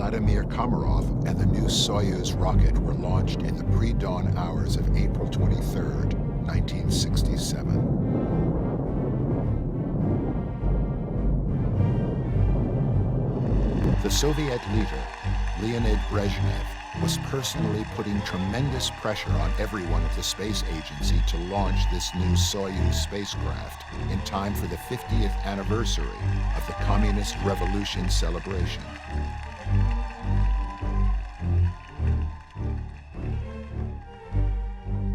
Vladimir Komarov and the new Soyuz rocket were launched in the pre-dawn hours of April 23, 1967. The Soviet leader, Leonid Brezhnev, was personally putting tremendous pressure on everyone at the space agency to launch this new Soyuz spacecraft in time for the 50th anniversary of the Communist Revolution celebration.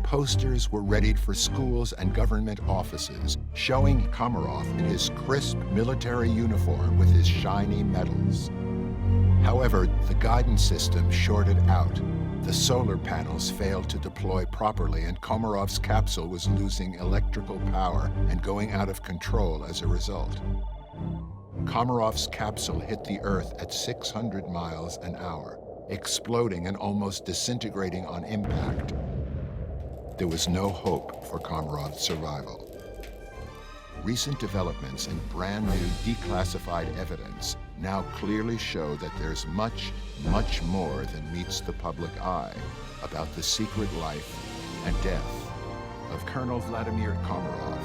Posters were readied for schools and government offices, showing Komarov in his crisp military uniform with his shiny medals. However, the guidance system shorted out. The solar panels failed to deploy properly, and Komarov's capsule was losing electrical power and going out of control as a result. Komarov's capsule hit the Earth at 600 miles an hour, exploding and almost disintegrating on impact. There was no hope for Komarov's survival. Recent developments and brand new declassified evidence now clearly show that there's much, much more than meets the public eye about the secret life and death of Colonel Vladimir Komarov.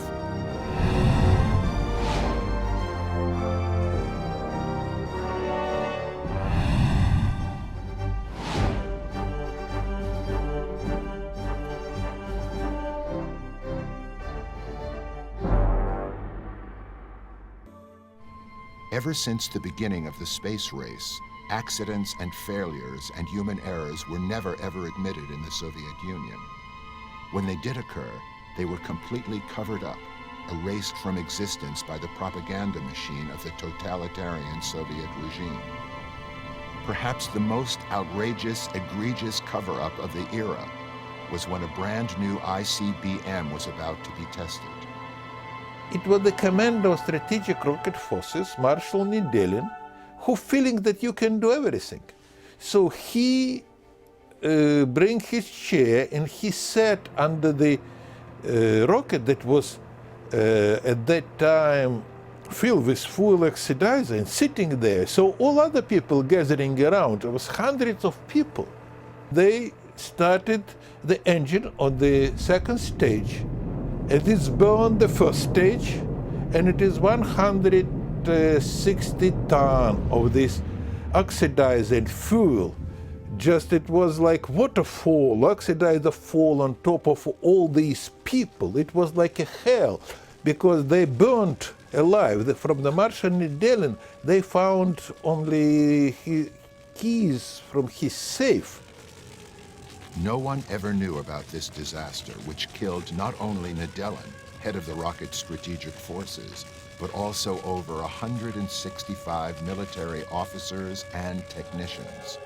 Ever since the beginning of the space race, accidents and failures and human errors were never ever admitted in the Soviet Union. When they did occur, they were completely covered up, erased from existence by the propaganda machine of the totalitarian Soviet regime. Perhaps the most outrageous, egregious cover-up of the era was when a brand new ICBM was about to be tested. It was the commander of strategic rocket forces, Marshal Nedelin, who feeling that you can do everything. So he bring his chair and he sat under the rocket that was at that time filled with fuel oxidizer and sitting there. So all other people gathering around, there was hundreds of people. They started the engine on the second stage. It is burned the first stage, and it is 160 tons of this oxidized fuel. Just it was like waterfall, oxidizer fall on top of all these people. It was like a hell, because they burnt alive. From the Marshal Nedelin, they found only his keys from his safe. No one ever knew about this disaster, which killed not only Nedelin, head of the rocket strategic forces, but also over 165 military officers and technicians.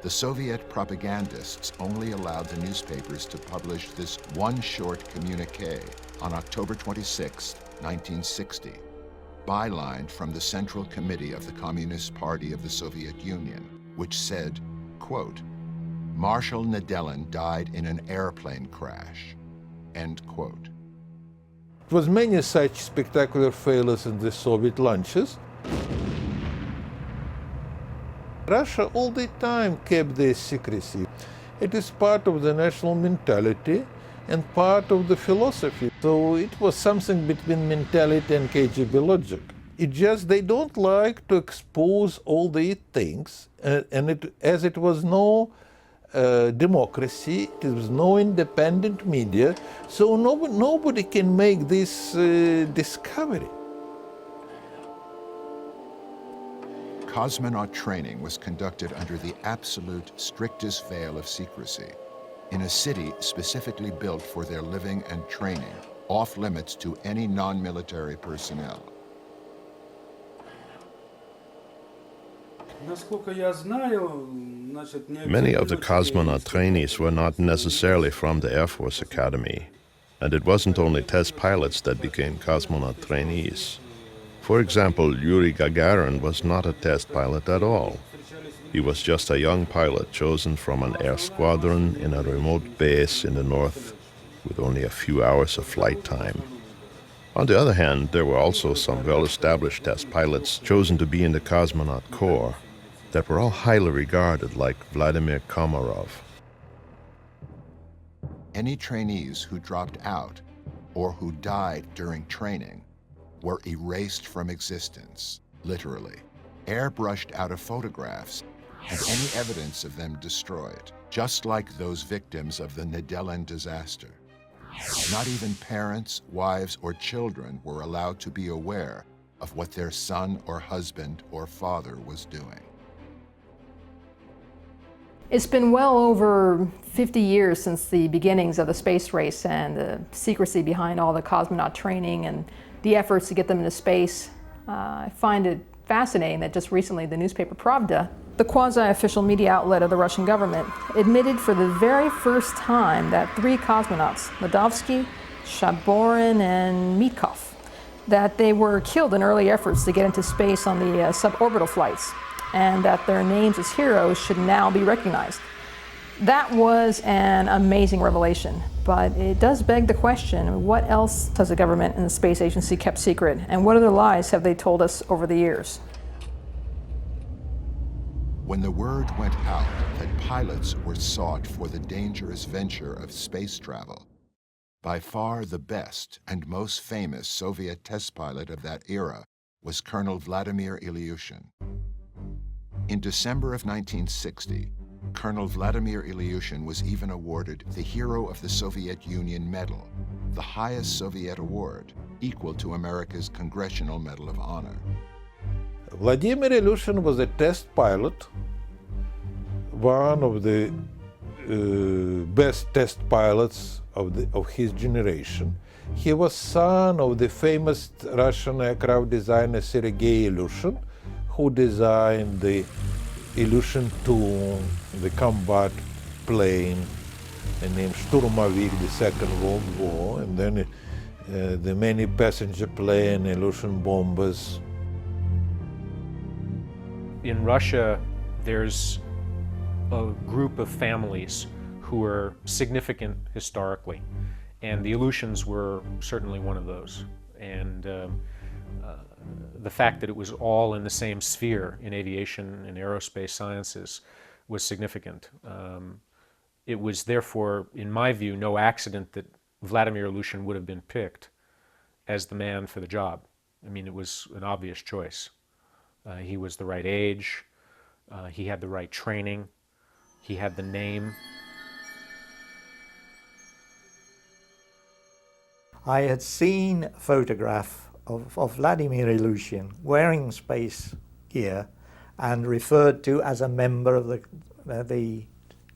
The Soviet propagandists only allowed the newspapers to publish this one short communiqué on October 26, 1960, bylined from the Central Committee of the Communist Party of the Soviet Union, which said, quote, "Marshal Nedelin died in an airplane crash," end quote. It was many such spectacular failures in the Soviet launches. Russia all the time kept their secrecy. It is part of the national mentality and part of the philosophy. So it was something between mentality and KGB logic. It just they don't like to expose all these things, and as it was no democracy, there was no independent media, so nobody can make this discovery. Cosmonaut training was conducted under the absolute strictest veil of secrecy, in a city specifically built for their living and training, off limits to any non-military personnel. Many of the cosmonaut trainees were not necessarily from the Air Force Academy, and it wasn't only test pilots that became cosmonaut trainees. For example, Yuri Gagarin was not a test pilot at all. He was just a young pilot chosen from an air squadron in a remote base in the north with only a few hours of flight time. On the other hand, there were also some well-established test pilots chosen to be in the cosmonaut corps. that were all highly regarded, like Vladimir Komarov. Any trainees who dropped out or who died during training were erased from existence, literally, airbrushed out of photographs, and any evidence of them destroyed, just like those victims of the Nedelin disaster. Not even parents, wives, or children were allowed to be aware of what their son or husband or father was doing. It's been well over 50 years since the beginnings of the space race and the secrecy behind all the cosmonaut training and the efforts to get them into space. I find it fascinating that just recently the newspaper Pravda, the quasi-official media outlet of the Russian government, admitted for the very first time that 3 cosmonauts, Ladovsky, Shaborin, and Tishkoff, that they were killed in early efforts to get into space on the suborbital flights, and that their names as heroes should now be recognized. That was an amazing revelation, but it does beg the question, what else has the government and the space agency kept secret, and what other lies have they told us over the years? When the word went out that pilots were sought for the dangerous venture of space travel, by far the best and most famous Soviet test pilot of that era was Colonel Vladimir Ilyushin. In December of 1960, Colonel Vladimir Ilyushin was even awarded the Hero of the Soviet Union Medal, the highest Soviet award, equal to America's Congressional Medal of Honor. Vladimir Ilyushin was a test pilot, one of the best test pilots of his generation. He was son of the famous Russian aircraft designer Sergei Ilyushin, who designed the Ilyushin II, the combat plane, named Shturmovik, the Second World War, and then the many passenger plane, Ilyushin bombers. In Russia, there's a group of families who are significant historically, and the Ilyushins were certainly one of those. And the fact that it was all in the same sphere in aviation and aerospace sciences was significant. It was therefore, in my view, no accident that Vladimir Ilyushin would have been picked as the man for the job. I mean, it was an obvious choice. He was the right age, he had the right training, he had the name. I had seen a photograph of Vladimir Ilyushin wearing space gear and referred to as a member of the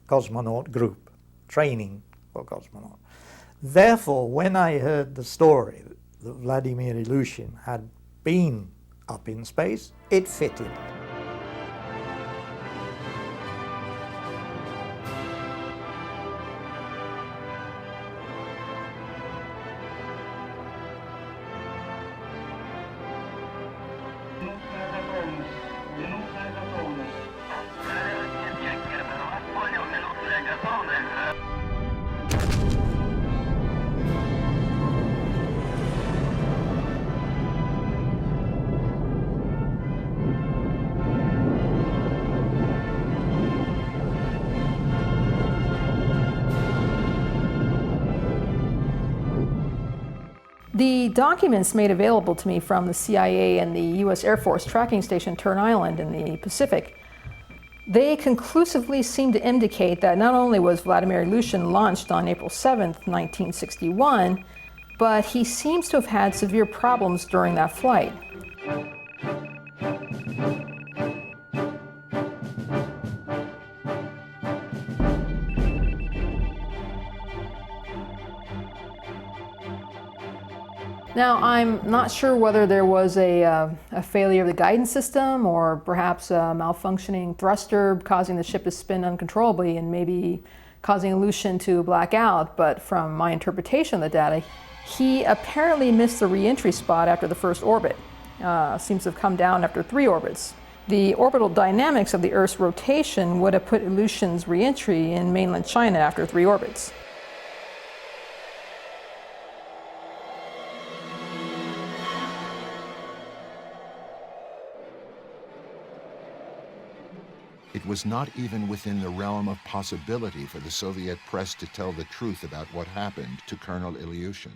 cosmonaut group, training for cosmonaut. Therefore, when I heard the story that Vladimir Ilyushin had been up in space, it fitted. The documents made available to me from the CIA and the U.S. Air Force tracking station Turn Island in the Pacific, they conclusively seem to indicate that not only was Vladimir Ilyushin launched on April 7th, 1961, but he seems to have had severe problems during that flight. Now, I'm not sure whether there was a failure of the guidance system or perhaps a malfunctioning thruster causing the ship to spin uncontrollably and maybe causing Ilyushin to black out, but from my interpretation of the data, he apparently missed the re-entry spot after the first orbit. Seems to have come down after 3 orbits. The orbital dynamics of the Earth's rotation would have put Ilyushin's re-entry in mainland China after 3 orbits. it was not even within the realm of possibility for the Soviet press to tell the truth about what happened to Colonel Ilyushin.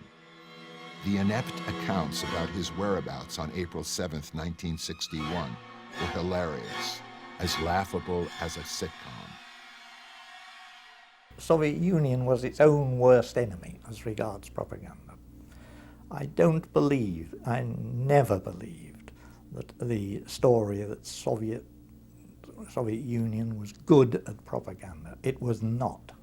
The inept accounts about his whereabouts on April 7, 1961, were hilarious, as laughable as a sitcom. The Soviet Union was its own worst enemy as regards propaganda. I don't believe, I never believed, that the story that Soviet Union was good at propaganda. It was not.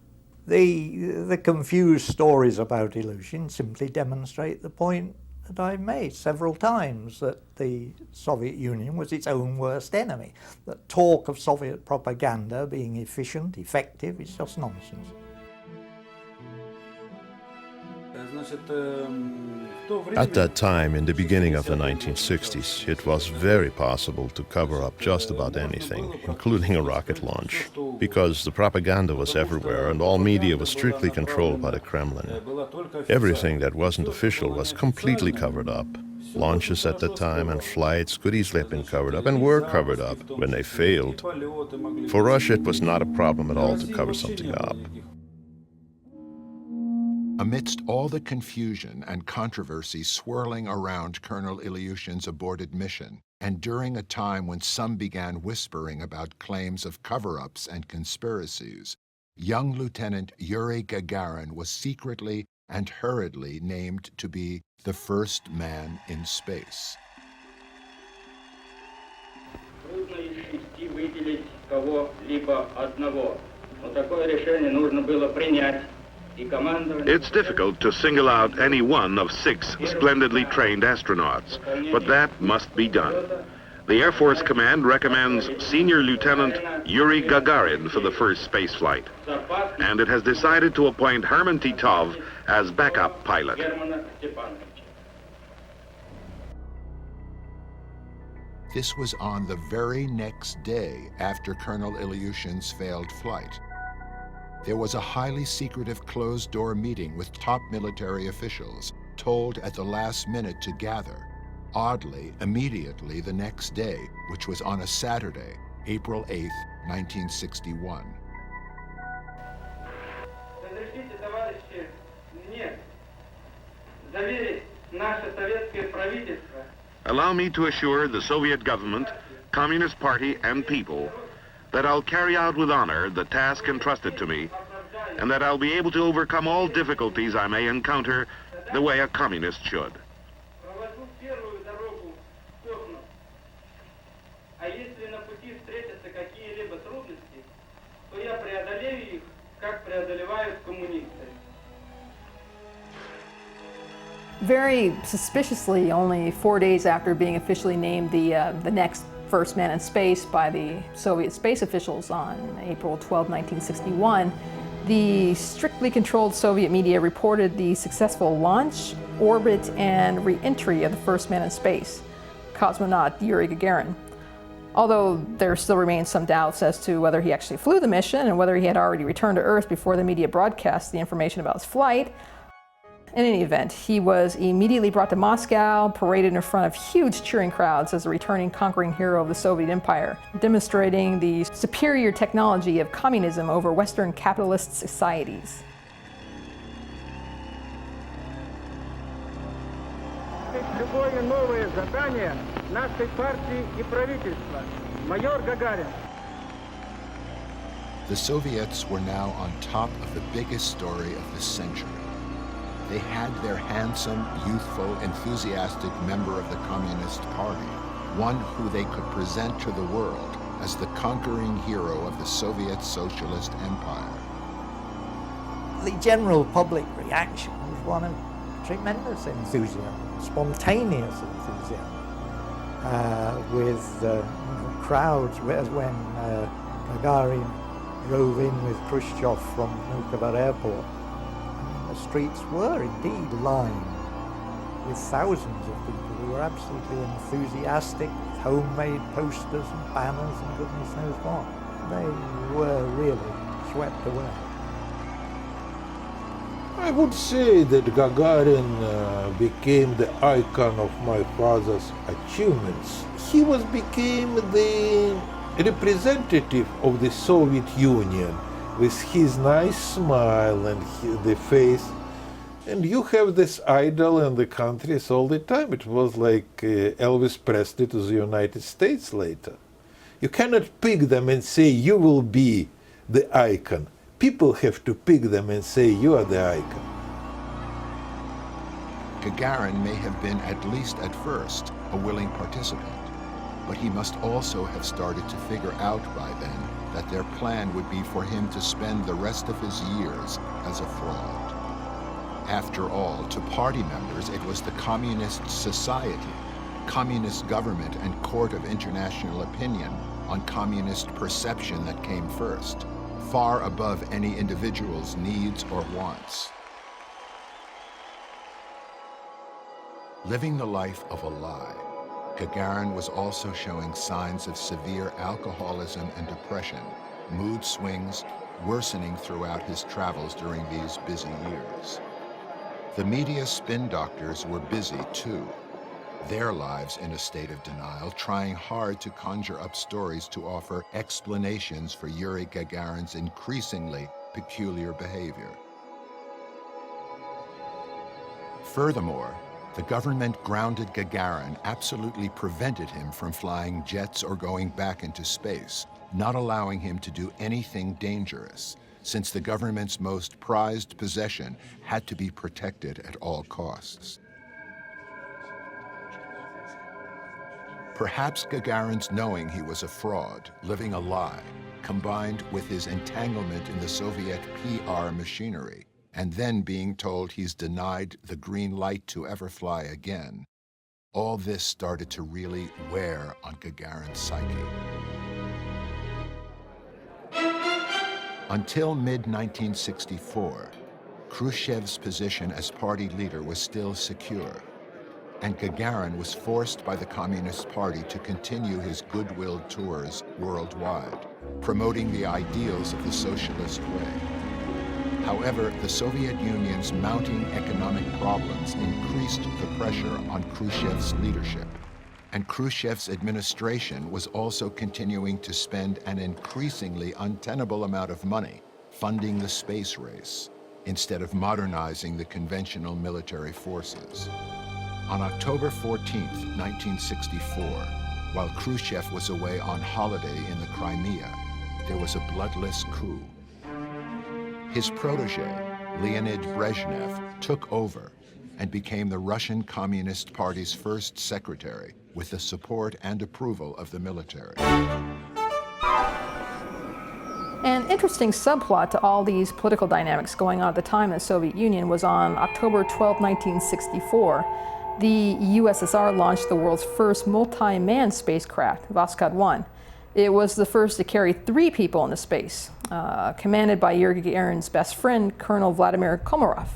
The confused stories about Ilyushin simply demonstrate the point that I've made several times, that the Soviet Union was its own worst enemy. That talk of Soviet propaganda being efficient, effective, is just nonsense. At that time, in the beginning of the 1960s, it was very possible to cover up just about anything, including a rocket launch, because the propaganda was everywhere and all media was strictly controlled by the Kremlin. Everything that wasn't official was completely covered up. Launches at the time and flights could easily have been covered up and were covered up when they failed. For Russia, it was not a problem at all to cover something up. Amidst all the confusion and controversy swirling around Colonel Ilyushin's aborted mission, and during a time when some began whispering about claims of cover-ups and conspiracies, young Lieutenant Yuri Gagarin was secretly and hurriedly named to be the first man in space. It's difficult to single out any one of 6 splendidly trained astronauts, but that must be done. The Air Force Command recommends Senior Lieutenant Yuri Gagarin for the first space flight, and it has decided to appoint Herman Titov as backup pilot. This was on the very next day after Colonel Ilyushin's failed flight. There was a highly secretive closed-door meeting with top military officials, told at the last minute to gather. Oddly, immediately the next day, which was on a Saturday, April 8, 1961. Allow me to assure the Soviet government, Communist Party, and people that I'll carry out with honor the task entrusted to me, and that I'll be able to overcome all difficulties I may encounter the way a communist should. Very suspiciously, only 4 days after being officially named the next first man in space by the Soviet space officials on April 12, 1961, the strictly controlled Soviet media reported the successful launch, orbit, and re-entry of the first man in space, cosmonaut Yuri Gagarin. Although there still remains some doubts as to whether he actually flew the mission and whether he had already returned to Earth before the media broadcast the information about his flight. In any event, he was immediately brought to Moscow, paraded in front of huge cheering crowds as a returning conquering hero of the Soviet Empire, demonstrating the superior technology of communism over Western capitalist societies. Любое новое задание нашей партии и правительства. Майор Гагарин. The Soviets were now on top of the biggest story of the century. They had their handsome, youthful, enthusiastic member of the Communist Party, one who they could present to the world as the conquering hero of the Soviet Socialist Empire. The general public reaction was one of tremendous enthusiasm, spontaneous enthusiasm, with crowds, as when Gagarin drove in with Khrushchev from Vnukovo airport. The streets were indeed lined with thousands of people who were absolutely enthusiastic, with homemade posters and banners and goodness knows what. They were really swept away. I would say that Gagarin became the icon of my father's achievements. He became the representative of the Soviet Union with his nice smile and the face. And you have this idol in the countries all the time. It was like Elvis Presley to the United States later. You cannot pick them and say you will be the icon. People have to pick them and say you are the icon. Gagarin may have been, at least at first, a willing participant, but he must also have started to figure out by then that their plan would be for him to spend the rest of his years as a fraud. After all, to party members, it was the communist society, communist government and court of international opinion on communist perception that came first, far above any individual's needs or wants. Living the life of a lie, Gagarin was also showing signs of severe alcoholism and depression, mood swings worsening throughout his travels during these busy years. The media spin doctors were busy too, their lives in a state of denial, trying hard to conjure up stories to offer explanations for Yuri Gagarin's increasingly peculiar behavior. Furthermore, the government grounded Gagarin, absolutely prevented him from flying jets or going back into space, not allowing him to do anything dangerous, since the government's most prized possession had to be protected at all costs. Perhaps Gagarin's knowing he was a fraud, living a lie, combined with his entanglement in the Soviet PR machinery, and then being told he's denied the green light to ever fly again, all this started to really wear on Gagarin's psyche. Until mid-1964, Khrushchev's position as party leader was still secure, and Gagarin was forced by the Communist Party to continue his goodwill tours worldwide, promoting the ideals of the socialist way. However, the Soviet Union's mounting economic problems increased the pressure on Khrushchev's leadership, and Khrushchev's administration was also continuing to spend an increasingly untenable amount of money funding the space race, instead of modernizing the conventional military forces. On October 14, 1964, while Khrushchev was away on holiday in the Crimea, there was a bloodless coup. His protege, Leonid Brezhnev, took over and became the Russian Communist Party's first secretary, with the support and approval of the military. An interesting subplot to all these political dynamics going on at the time in the Soviet Union was on October 12, 1964. The USSR launched the world's first multi-manned spacecraft, Voskhod-1. It was the first to carry 3 people into space, commanded by Yuri Gagarin's best friend, Colonel Vladimir Komarov.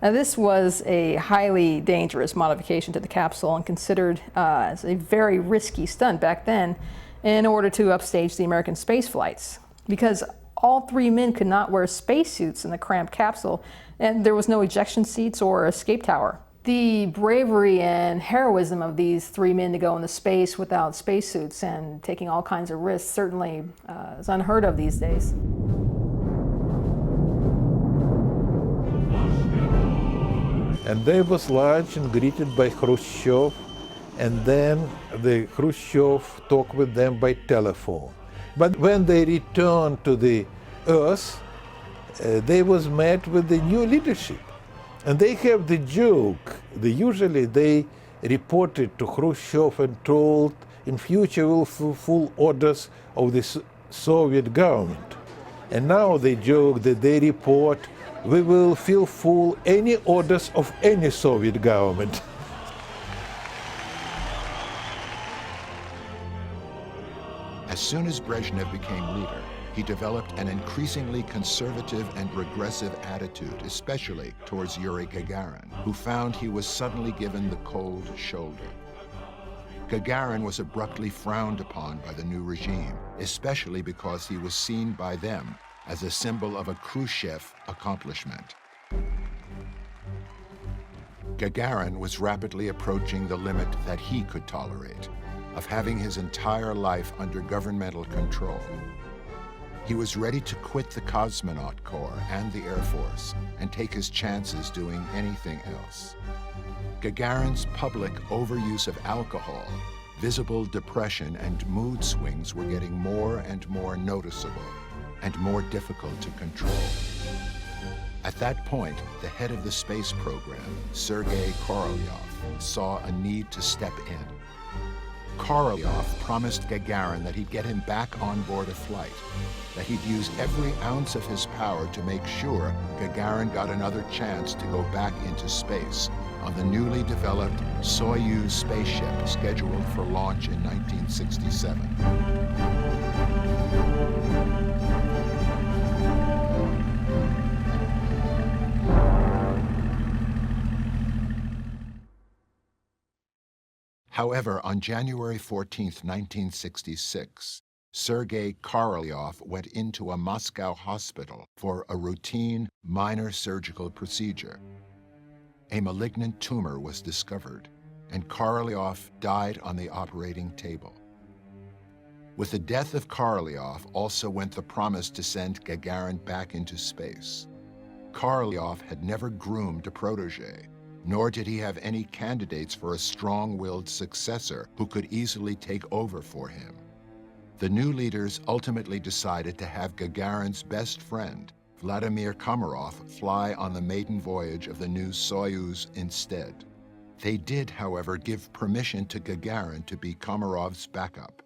Now, this was a highly dangerous modification to the capsule and considered as a very risky stunt back then in order to upstage the American space flights, because all 3 men could not wear spacesuits in the cramped capsule, and there was no ejection seats or escape tower. The bravery and heroism of these 3 men to go into space without spacesuits and taking all kinds of risks certainly is unheard of these days. And they was launched and greeted by Khrushchev, and then the Khrushchev talked with them by telephone. But when they returned to the Earth, they was met with the new leadership. And they have the joke, usually they reported to Khrushchev and told, in future we'll fulfill orders of the Soviet government. And now they joke that they report, we will fulfill any orders of any Soviet government. As soon as Brezhnev became leader, he developed an increasingly conservative and regressive attitude, especially towards Yuri Gagarin, who found he was suddenly given the cold shoulder. Gagarin was abruptly frowned upon by the new regime, especially because he was seen by them as a symbol of a Khrushchev accomplishment. Gagarin was rapidly approaching the limit that he could tolerate, of having his entire life under governmental control. He was ready to quit the cosmonaut corps and the Air Force and take his chances doing anything else. Gagarin's public overuse of alcohol, visible depression, and mood swings were getting more and more noticeable and more difficult to control. At that point, the head of the space program, Sergei Korolev, saw a need to step in. Korolev promised Gagarin that he'd get him back on board a flight, that he'd use every ounce of his power to make sure Gagarin got another chance to go back into space on the newly developed Soyuz spaceship scheduled for launch in 1967. However, on January 14, 1966, Sergei Korolev went into a Moscow hospital for a routine minor surgical procedure. A malignant tumor was discovered, and Korolev died on the operating table. With the death of Korolev also went the promise to send Gagarin back into space. Korolev had never groomed a protege, nor did he have any candidates for a strong-willed successor who could easily take over for him. The new leaders ultimately decided to have Gagarin's best friend, Vladimir Komarov, fly on the maiden voyage of the new Soyuz instead. They did, however, give permission to Gagarin to be Komarov's backup.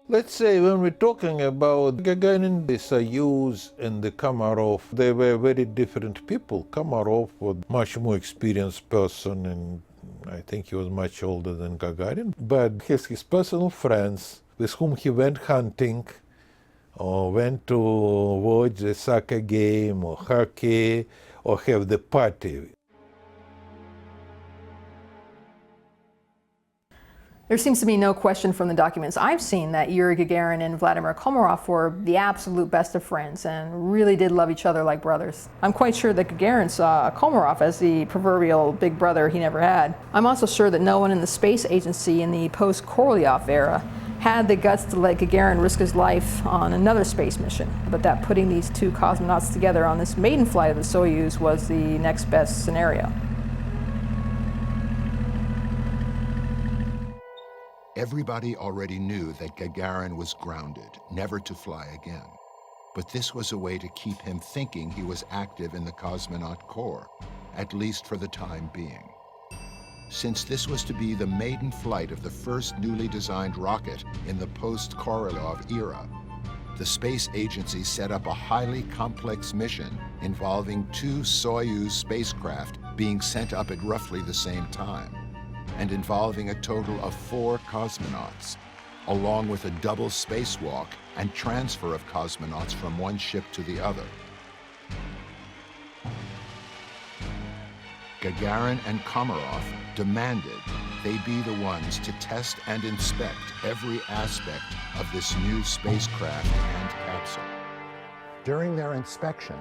Let's say when we're talking about Gagarin, the Soyuz and the Komarov, they were very different people. Komarov was a much more experienced person, and I think he was much older than Gagarin. But he has his personal friends with whom he went hunting, or went to watch the soccer game, or hockey, or have the party. There seems to be no question from the documents I've seen that Yuri Gagarin and Vladimir Komarov were the absolute best of friends and really did love each other like brothers. I'm quite sure that Gagarin saw Komarov as the proverbial big brother he never had. I'm also sure that no one in the space agency in the post-Korolev era had the guts to let Gagarin risk his life on another space mission, but that putting these two cosmonauts together on this maiden flight of the Soyuz was the next best scenario. Everybody already knew that Gagarin was grounded, never to fly again. But this was a way to keep him thinking he was active in the cosmonaut corps, at least for the time being. Since this was to be the maiden flight of the first newly designed rocket in the post-Korolev era, the space agency set up a highly complex mission involving two Soyuz spacecraft being sent up at roughly the same time, and involving a total of 4 cosmonauts, along with a double spacewalk and transfer of cosmonauts from one ship to the other. Gagarin and Komarov demanded they be the ones to test and inspect every aspect of this new spacecraft and capsule. During their inspection,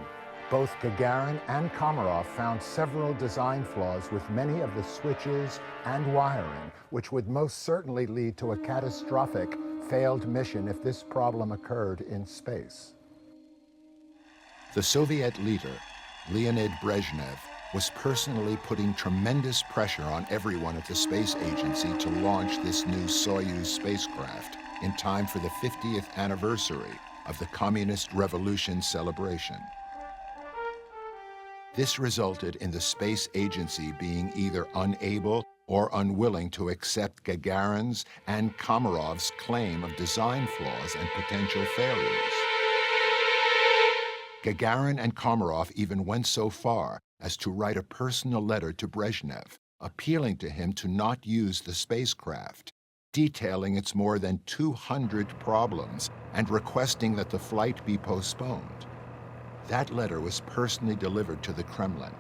both Gagarin and Komarov found several design flaws with many of the switches and wiring, which would most certainly lead to a catastrophic failed mission if this problem occurred in space. The Soviet leader, Leonid Brezhnev, was personally putting tremendous pressure on everyone at the space agency to launch this new Soyuz spacecraft in time for the 50th anniversary of the Communist Revolution celebration. This resulted in the space agency being either unable or unwilling to accept Gagarin's and Komarov's claim of design flaws and potential failures. Gagarin and Komarov even went so far as to write a personal letter to Brezhnev, appealing to him to not use the spacecraft, detailing its more than 200 problems and requesting that the flight be postponed. That letter was personally delivered to the Kremlin,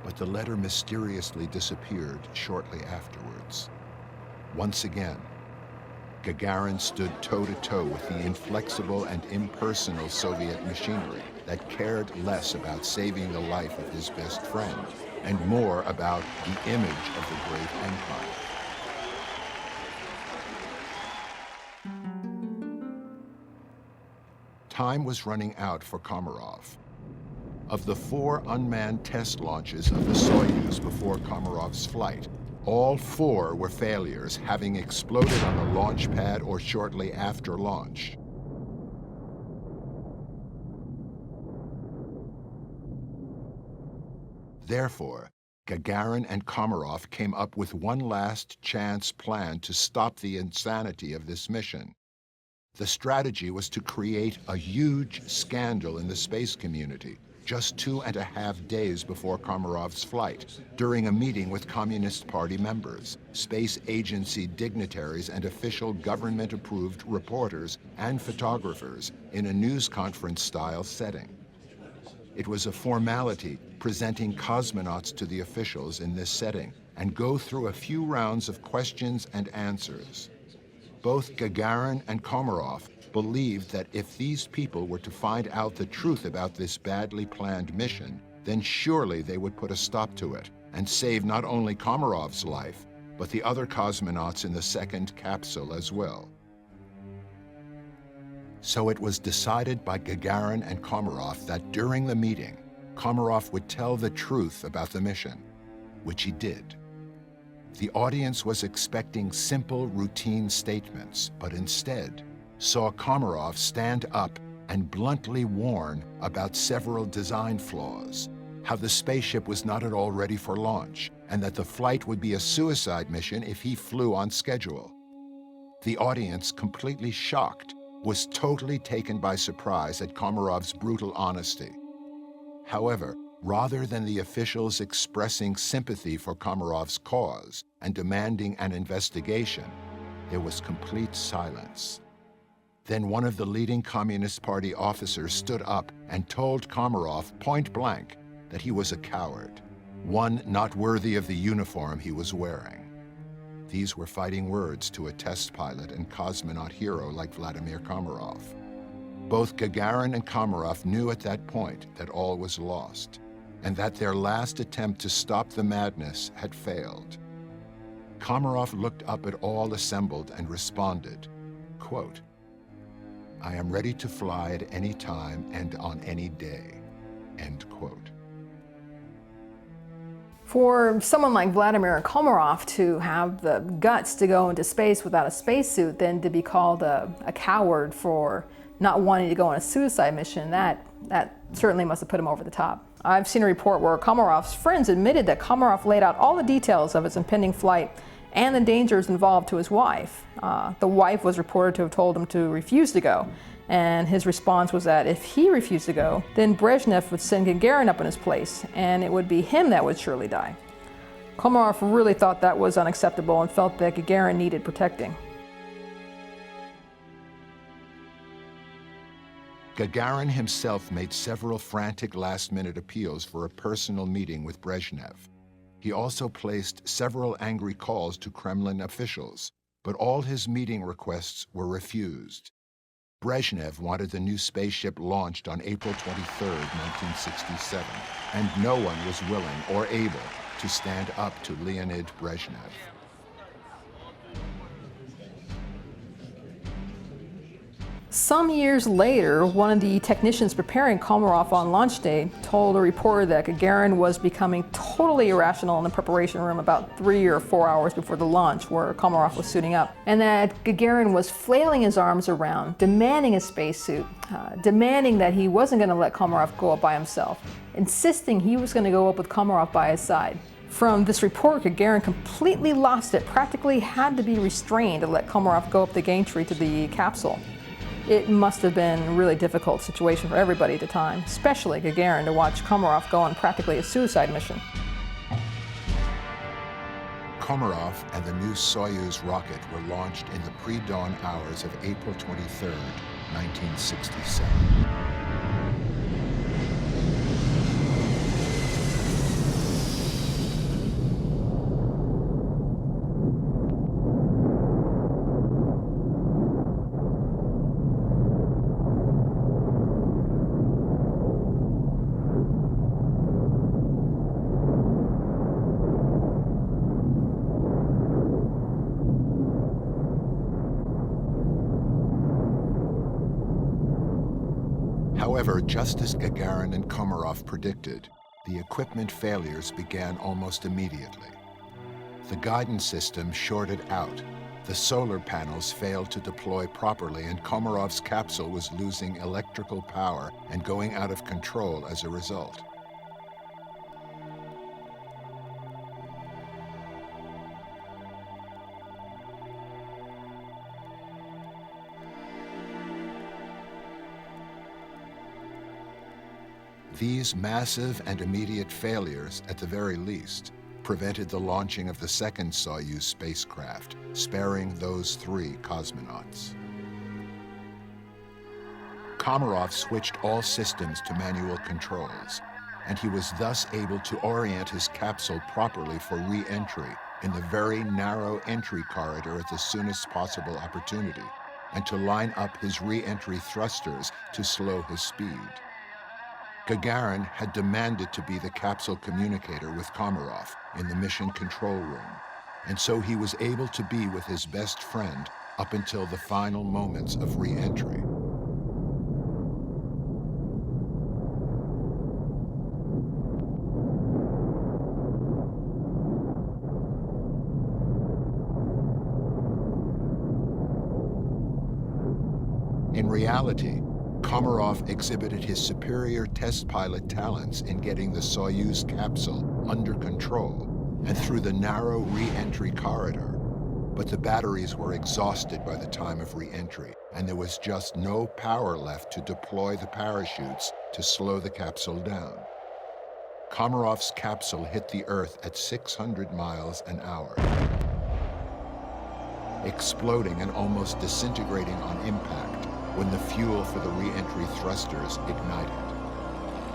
but the letter mysteriously disappeared shortly afterwards. Once again, Gagarin stood toe-to-toe with the inflexible and impersonal Soviet machinery that cared less about saving the life of his best friend and more about the image of the great empire. Time was running out for Komarov. Of the 4 unmanned test launches of the Soyuz before Komarov's flight, all 4 were failures, having exploded on the launch pad or shortly after launch. Therefore, Gagarin and Komarov came up with one last chance plan to stop the insanity of this mission. The strategy was to create a huge scandal in the space community, just 2.5 days before Komarov's flight, during a meeting with Communist Party members, space agency dignitaries, and official government-approved reporters and photographers in a news conference-style setting. It was a formality presenting cosmonauts to the officials in this setting and go through a few rounds of questions and answers. Both Gagarin and Komarov believed that if these people were to find out the truth about this badly planned mission, then surely they would put a stop to it and save not only Komarov's life, but the other cosmonauts in the second capsule as well. So it was decided by Gagarin and Komarov that during the meeting, Komarov would tell the truth about the mission, which he did. The audience was expecting simple, routine statements, but instead saw Komarov stand up and bluntly warn about several design flaws, how the spaceship was not at all ready for launch, and that the flight would be a suicide mission if he flew on schedule. The audience, completely shocked, was totally taken by surprise at Komarov's brutal honesty. However, rather than the officials expressing sympathy for Komarov's cause and demanding an investigation, there was complete silence. Then one of the leading Communist Party officers stood up and told Komarov point blank that he was a coward, one not worthy of the uniform he was wearing. These were fighting words to a test pilot and cosmonaut hero like Vladimir Komarov. Both Gagarin and Komarov knew at that point that all was lost, and that their last attempt to stop the madness had failed. Komarov looked up at all assembled and responded, quote, "I am ready to fly at any time and on any day," end quote. For someone like Vladimir Komarov to have the guts to go into space without a spacesuit, then to be called a coward for not wanting to go on a suicide mission, that certainly must have put him over the top. I've seen a report where Komarov's friends admitted that Komarov laid out all the details of his impending flight and the dangers involved to his wife. The wife was reported to have told him to refuse to go, and his response was that if he refused to go, then Brezhnev would send Gagarin up in his place, and it would be him that would surely die. Komarov really thought that was unacceptable and felt that Gagarin needed protecting. Gagarin himself made several frantic last-minute appeals for a personal meeting with Brezhnev. He also placed several angry calls to Kremlin officials, but all his meeting requests were refused. Brezhnev wanted the new spaceship launched on April 23, 1967, and no one was willing or able to stand up to Leonid Brezhnev. Some years later, one of the technicians preparing Komarov on launch day told a reporter that Gagarin was becoming totally irrational in the preparation room about 3 or 4 hours before the launch where Komarov was suiting up, and that Gagarin was flailing his arms around, demanding a spacesuit, demanding that he wasn't going to let Komarov go up by himself, insisting he was going to go up with Komarov by his side. From this report, Gagarin completely lost it, practically had to be restrained to let Komarov go up the gantry to the capsule. It must have been a really difficult situation for everybody at the time, especially Gagarin, to watch Komarov go on practically a suicide mission. Komarov and the new Soyuz rocket were launched in the pre-dawn hours of April 23, 1967. However, just as Gagarin and Komarov predicted, the equipment failures began almost immediately. The guidance system shorted out, the solar panels failed to deploy properly, and Komarov's capsule was losing electrical power and going out of control as a result. These massive and immediate failures, at the very least, prevented the launching of the second Soyuz spacecraft, sparing those 3 cosmonauts. Komarov switched all systems to manual controls, and he was thus able to orient his capsule properly for re-entry in the very narrow entry corridor at the soonest possible opportunity, and to line up his re-entry thrusters to slow his speed. Gagarin had demanded to be the capsule communicator with Komarov in the mission control room, and so he was able to be with his best friend up until the final moments of re-entry. In reality, Komarov exhibited his superior test pilot talents in getting the Soyuz capsule under control and through the narrow re-entry corridor. But the batteries were exhausted by the time of re-entry, and there was just no power left to deploy the parachutes to slow the capsule down. Komarov's capsule hit the Earth at 600 miles an hour, exploding and almost disintegrating on impact when the fuel for the re-entry thrusters ignited.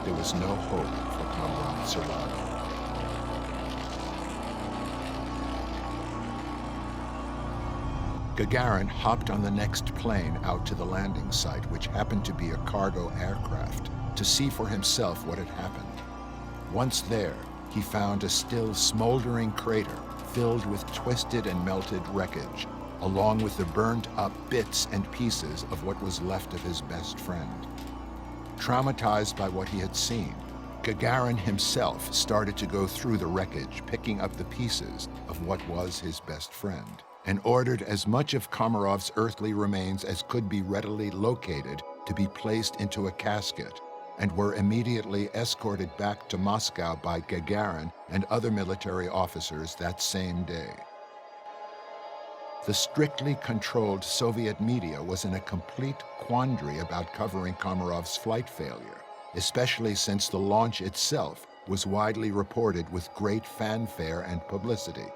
There was no hope for Komarov's survival. Gagarin hopped on the next plane out to the landing site, which happened to be a cargo aircraft, to see for himself what had happened. Once there, he found a still smoldering crater filled with twisted and melted wreckage, along with the burned-up bits and pieces of what was left of his best friend. Traumatized by what he had seen, Gagarin himself started to go through the wreckage, picking up the pieces of what was his best friend, and ordered as much of Komarov's earthly remains as could be readily located to be placed into a casket, and were immediately escorted back to Moscow by Gagarin and other military officers that same day. The strictly controlled Soviet media was in a complete quandary about covering Komarov's flight failure, especially since the launch itself was widely reported with great fanfare and publicity.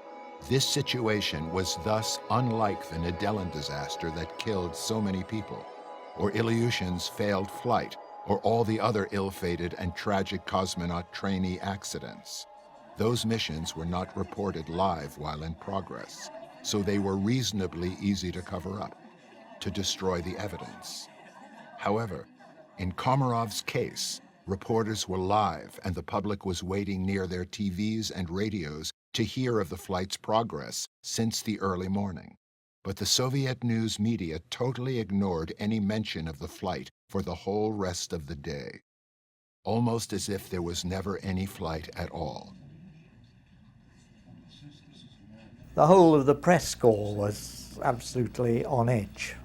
This situation was thus unlike the Nedelin disaster that killed so many people, or Ilyushin's failed flight, or all the other ill-fated and tragic cosmonaut trainee accidents. Those missions were not reported live while in progress, so they were reasonably easy to cover up, to destroy the evidence. However, in Komarov's case, reporters were live and the public was waiting near their TVs and radios to hear of the flight's progress since the early morning. But the Soviet news media totally ignored any mention of the flight for the whole rest of the day, almost as if there was never any flight at all. The whole of the press corps was absolutely on edge.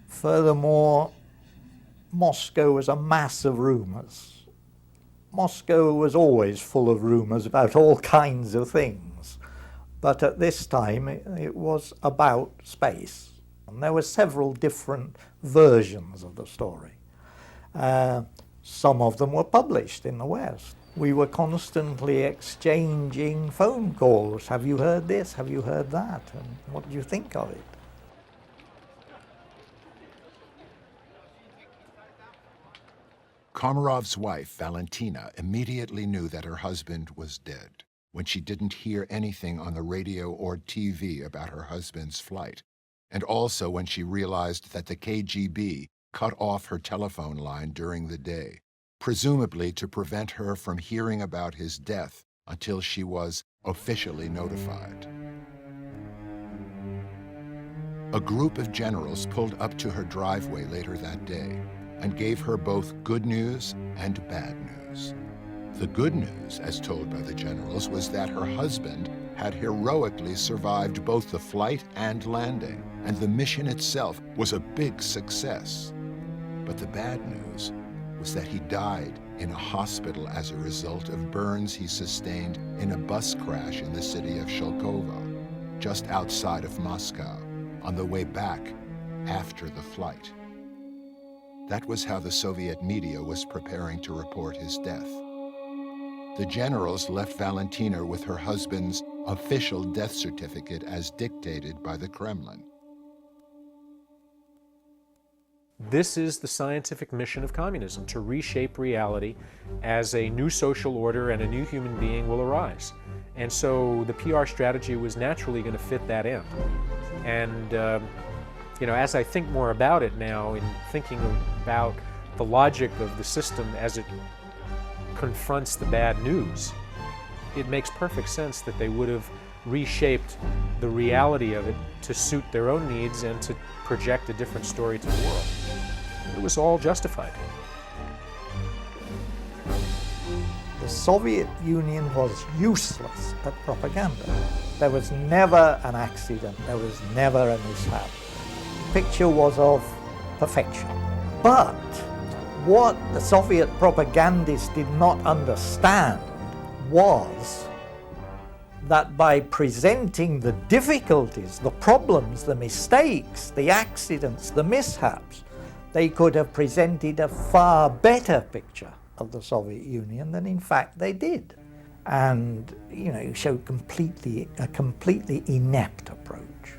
Furthermore, Moscow was a mass of rumours. Moscow was always full of rumours about all kinds of things, but at this time it was about space. And there were several different versions of the story. Some of them were published in the West. We were constantly exchanging phone calls. Have you heard this? Have you heard that? And what do you think of it? Komarov's wife, Valentina, immediately knew that her husband was dead when she didn't hear anything on the radio or TV about her husband's flight, and also when she realized that the KGB cut off her telephone line during the day, presumably to prevent her from hearing about his death until she was officially notified. A group of generals pulled up to her driveway later that day. and gave her both good news and bad news. The good news, as told by the generals, was that her husband had heroically survived both the flight and landing, and the mission itself was a big success. But the bad news was that he died in a hospital as a result of burns he sustained in a bus crash in the city of Shulkovo, just outside of Moscow, on the way back after the flight. That was how the Soviet media was preparing to report his death. The generals left Valentina with her husband's official death certificate as dictated by the Kremlin. This is the scientific mission of communism, to reshape reality as a new social order and a new human being will arise. And so the PR strategy was naturally going to fit that end. And as I think more about it now, in thinking about the logic of the system as it confronts the bad news, it makes perfect sense that they would have reshaped the reality of it to suit their own needs and to project a different story to the world. It was all justified. The Soviet Union was useless at propaganda. There was never an accident, there was never a mishap. The picture was of perfection. But what the Soviet propagandists did not understand was that by presenting the difficulties, the problems, the mistakes, the accidents, the mishaps, they could have presented a far better picture of the Soviet Union than in fact they did. And, showed a completely inept approach.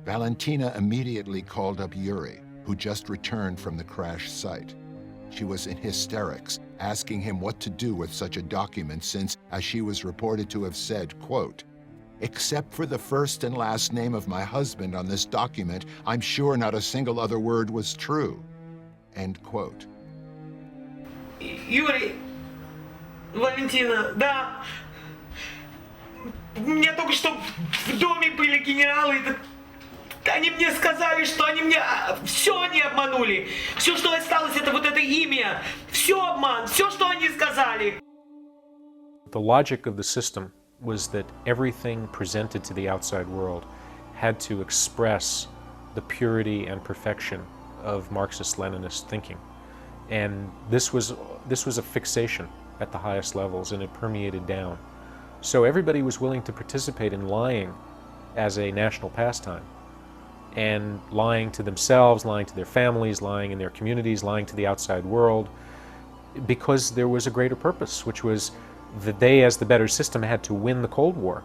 Valentina immediately called up Yuri, who just returned from the crash site. She was in hysterics, asking him what to do with such a document since, as she was reported to have said, quote, "Except for the first and last name of my husband on this document, I'm sure not a single other word was true." End quote. Юрий, Валентина, да. У меня только что в доме были генералы. Они мне сказали, что все они обманули. Все, что осталось, это вот это имя. Все обман, все, что они сказали. The logic of the system was that everything presented to the outside world had to express the purity and perfection of Marxist-Leninist thinking. And this was a fixation at the highest levels, and it permeated down. So everybody was willing to participate in lying as a national pastime, and lying to themselves, lying to their families, lying in their communities, lying to the outside world, because there was a greater purpose, which was that they, as the better system, had to win the Cold War.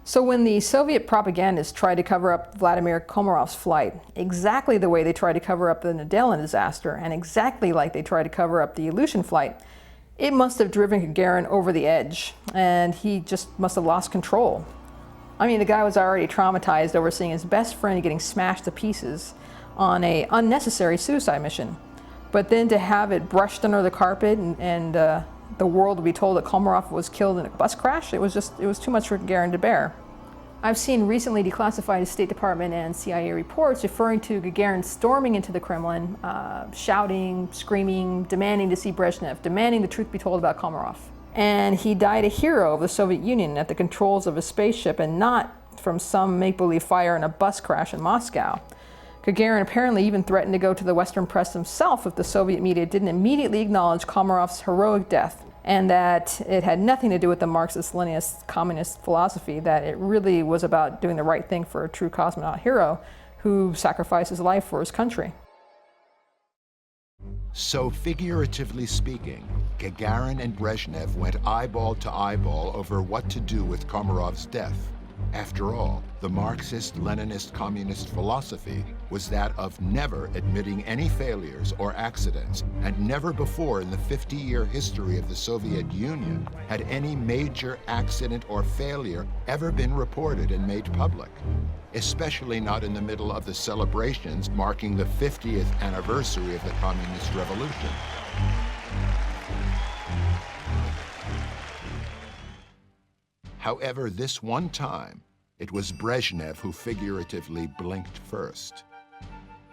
So when the Soviet propagandists tried to cover up Vladimir Komarov's flight, exactly the way they tried to cover up the Nedelin disaster, and exactly like they tried to cover up the Aleutian flight, it must have driven Gagarin over the edge, and he just must have lost control. I mean, the guy was already traumatized over seeing his best friend getting smashed to pieces on an unnecessary suicide mission. But then to have it brushed under the carpet and the world to be told that Komarov was killed in a bus crash, it was too much for Gagarin to bear. I've seen recently declassified State Department and CIA reports referring to Gagarin storming into the Kremlin, shouting, screaming, demanding to see Brezhnev, demanding the truth be told about Komarov. And he died a hero of the Soviet Union at the controls of a spaceship, and not from some make-believe fire in a bus crash in Moscow. Gagarin apparently even threatened to go to the Western press himself if the Soviet media didn't immediately acknowledge Komarov's heroic death, and that it had nothing to do with the Marxist-Leninist communist philosophy, that it really was about doing the right thing for a true cosmonaut hero who sacrificed his life for his country. So figuratively speaking, Gagarin and Brezhnev went eyeball to eyeball over what to do with Komarov's death. After all, the Marxist-Leninist communist philosophy was that of never admitting any failures or accidents, and never before in the 50-year history of the Soviet Union had any major accident or failure ever been reported and made public, especially not in the middle of the celebrations marking the 50th anniversary of the Communist Revolution. However, this one time, it was Brezhnev who figuratively blinked first.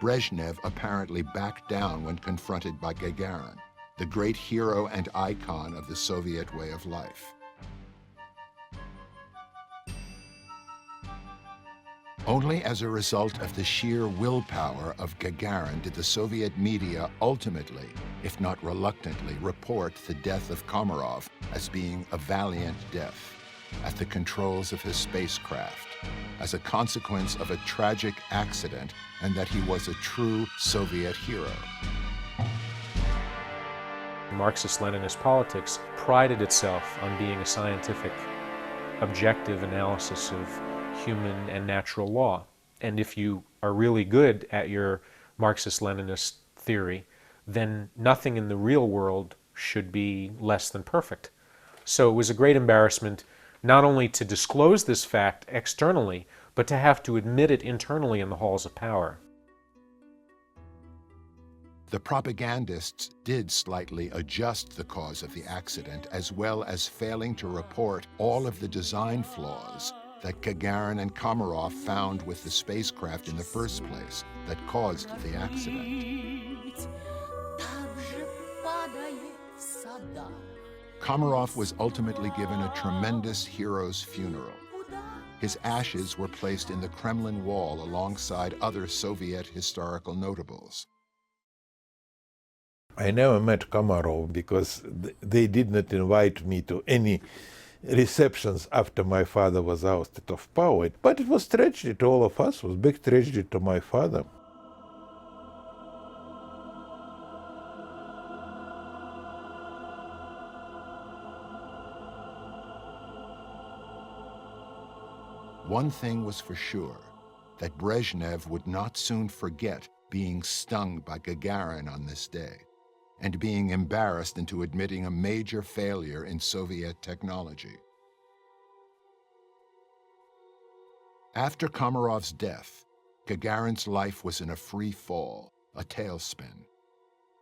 Brezhnev apparently backed down when confronted by Gagarin, the great hero and icon of the Soviet way of life. Only as a result of the sheer willpower of Gagarin did the Soviet media ultimately, if not reluctantly, report the death of Komarov as being a valiant death at the controls of his spacecraft, as a consequence of a tragic accident, and that he was a true Soviet hero. Marxist-Leninist politics prided itself on being a scientific, objective analysis of human and natural law. And if you are really good at your Marxist-Leninist theory, then nothing in the real world should be less than perfect. So it was a great embarrassment not only to disclose this fact externally, but to have to admit it internally in the halls of power. The propagandists did slightly adjust the cause of the accident, as well as failing to report all of the design flaws that Gagarin and Komarov found with the spacecraft in the first place that caused the accident. Komarov was ultimately given a tremendous hero's funeral. His ashes were placed in the Kremlin wall alongside other Soviet historical notables. I never met Komarov because they did not invite me to any receptions after my father was ousted of power. But it was tragedy to all of us, it was a big tragedy to my father. One thing was for sure, that Brezhnev would not soon forget being stung by Gagarin on this day, and being embarrassed into admitting a major failure in Soviet technology. After Komarov's death, Gagarin's life was in a free fall, a tailspin.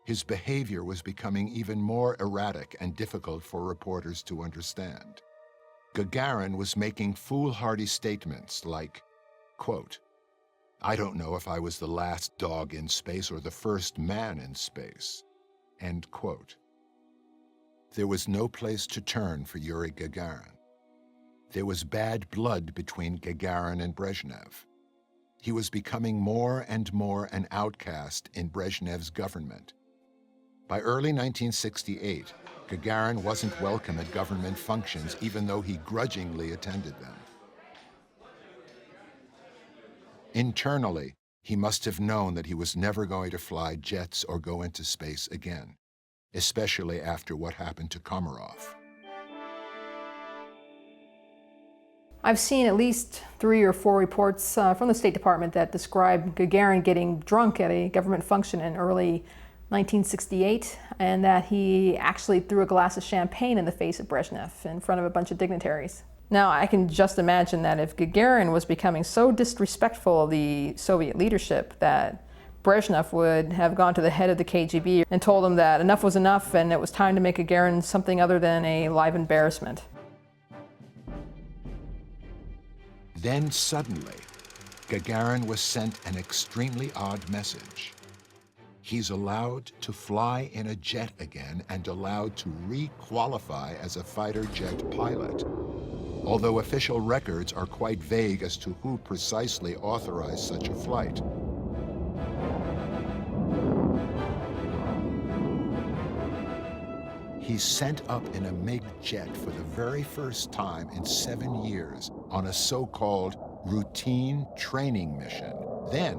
His behavior was becoming even more erratic and difficult for reporters to understand. Gagarin was making foolhardy statements like, quote, "I don't know if I was the last dog in space or the first man in space," end quote. There was no place to turn for Yuri Gagarin. There was bad blood between Gagarin and Brezhnev. He was becoming more and more an outcast in Brezhnev's government. By early 1968, Gagarin wasn't welcome at government functions, even though he grudgingly attended them. Internally, he must have known that he was never going to fly jets or go into space again, especially after what happened to Komarov. I've seen at least 3 or 4 reports from the State Department that describe Gagarin getting drunk at a government function in early 1968, and that he actually threw a glass of champagne in the face of Brezhnev in front of a bunch of dignitaries. Now, I can just imagine that if Gagarin was becoming so disrespectful of the Soviet leadership that Brezhnev would have gone to the head of the KGB and told him that enough was enough and it was time to make Gagarin something other than a live embarrassment. Then suddenly, Gagarin was sent an extremely odd message. He's allowed to fly in a jet again and allowed to re-qualify as a fighter jet pilot, although official records are quite vague as to who precisely authorized such a flight. He's sent up in a MiG jet for the very first time in 7 years on a so-called routine training mission. Then,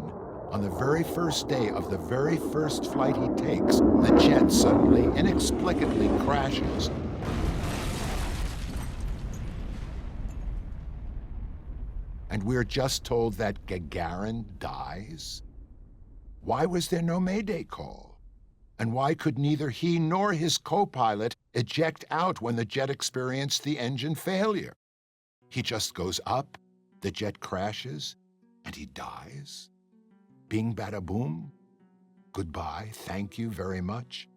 on the very first day of the very first flight he takes, the jet suddenly, inexplicably crashes. And we're just told that Gagarin dies? Why was there no Mayday call? And why could neither he nor his co-pilot eject out when the jet experienced the engine failure? He just goes up, the jet crashes, and he dies? Bing bada boom, goodbye, thank you very much,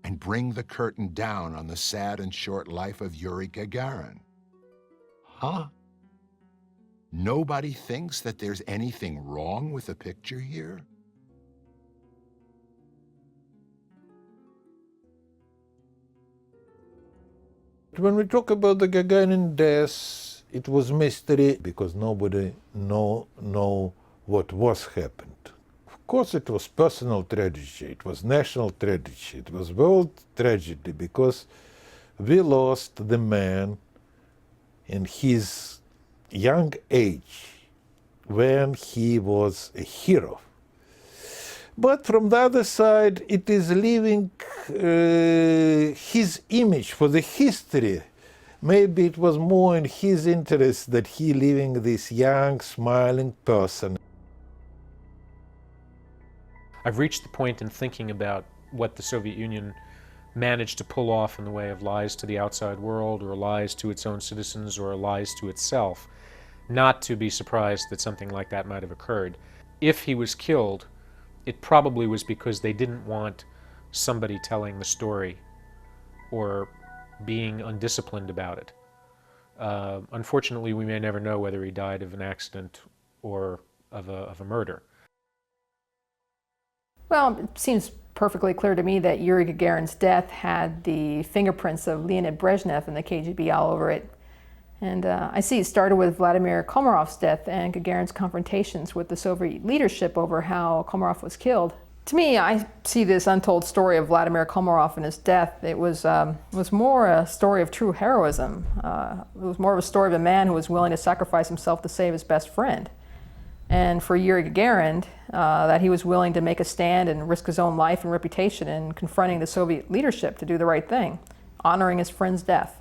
and bring the curtain down on the sad and short life of Yuri Gagarin. Huh? Nobody thinks that there's anything wrong with the picture here? When we talk about the Gagarin death, it was mystery because nobody know what was happened. Of course, it was personal tragedy, it was national tragedy, it was world tragedy because we lost the man in his young age when he was a hero. But from the other side, it is leaving his image for the history. Maybe it was more in his interest that he leaving this young, smiling person. I've reached the point in thinking about what the Soviet Union managed to pull off in the way of lies to the outside world, or lies to its own citizens, or lies to itself, not to be surprised that something like that might have occurred. If he was killed, it probably was because they didn't want somebody telling the story or being undisciplined about it. Unfortunately, we may never know whether he died of an accident or of a murder. Well, it seems perfectly clear to me that Yuri Gagarin's death had the fingerprints of Leonid Brezhnev and the KGB all over it. And I see it started with Vladimir Komarov's death and Gagarin's confrontations with the Soviet leadership over how Komarov was killed. To me, I see this untold story of Vladimir Komarov and his death. It was more a story of true heroism. It was more of a story of a man who was willing to sacrifice himself to save his best friend. And for Yuri Gagarin, that he was willing to make a stand and risk his own life and reputation in confronting the Soviet leadership to do the right thing, honoring his friend's death.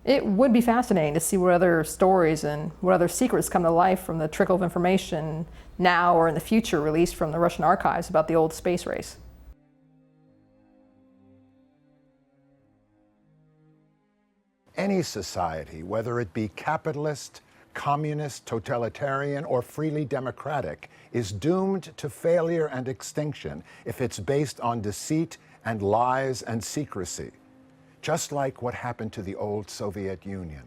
It would be fascinating to see what other stories and what other secrets come to life from the trickle of information now or in the future released from the Russian archives about the old space race. Any society, whether it be capitalist, communist, totalitarian, or freely democratic, is doomed to failure and extinction if it's based on deceit and lies and secrecy, just like what happened to the old Soviet Union.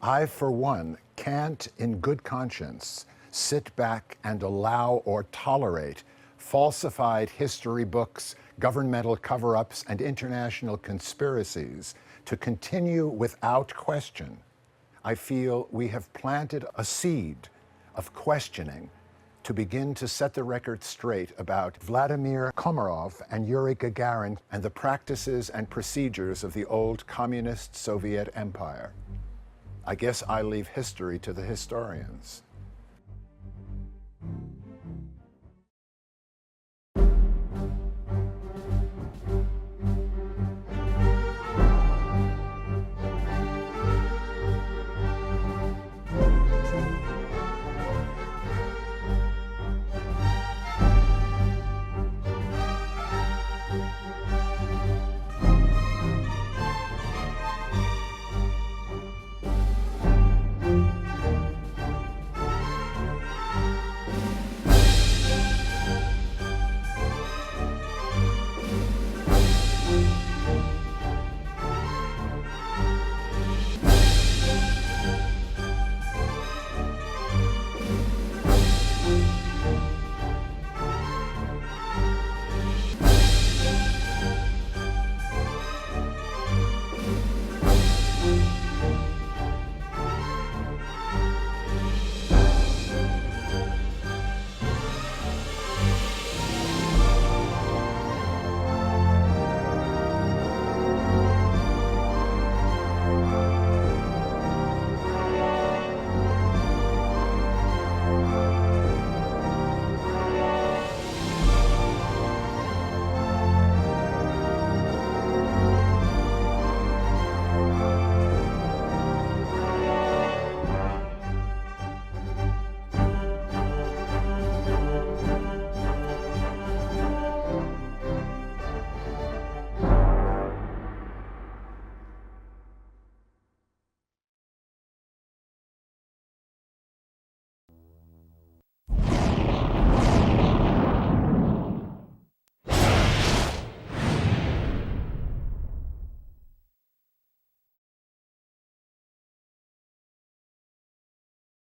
I, for one, can't, in good conscience, sit back and allow or tolerate falsified history books, governmental cover-ups, and international conspiracies to continue without question. I feel we have planted a seed of questioning to begin to set the record straight about Vladimir Komarov and Yuri Gagarin and the practices and procedures of the old communist Soviet empire. I guess I leave history to the historians.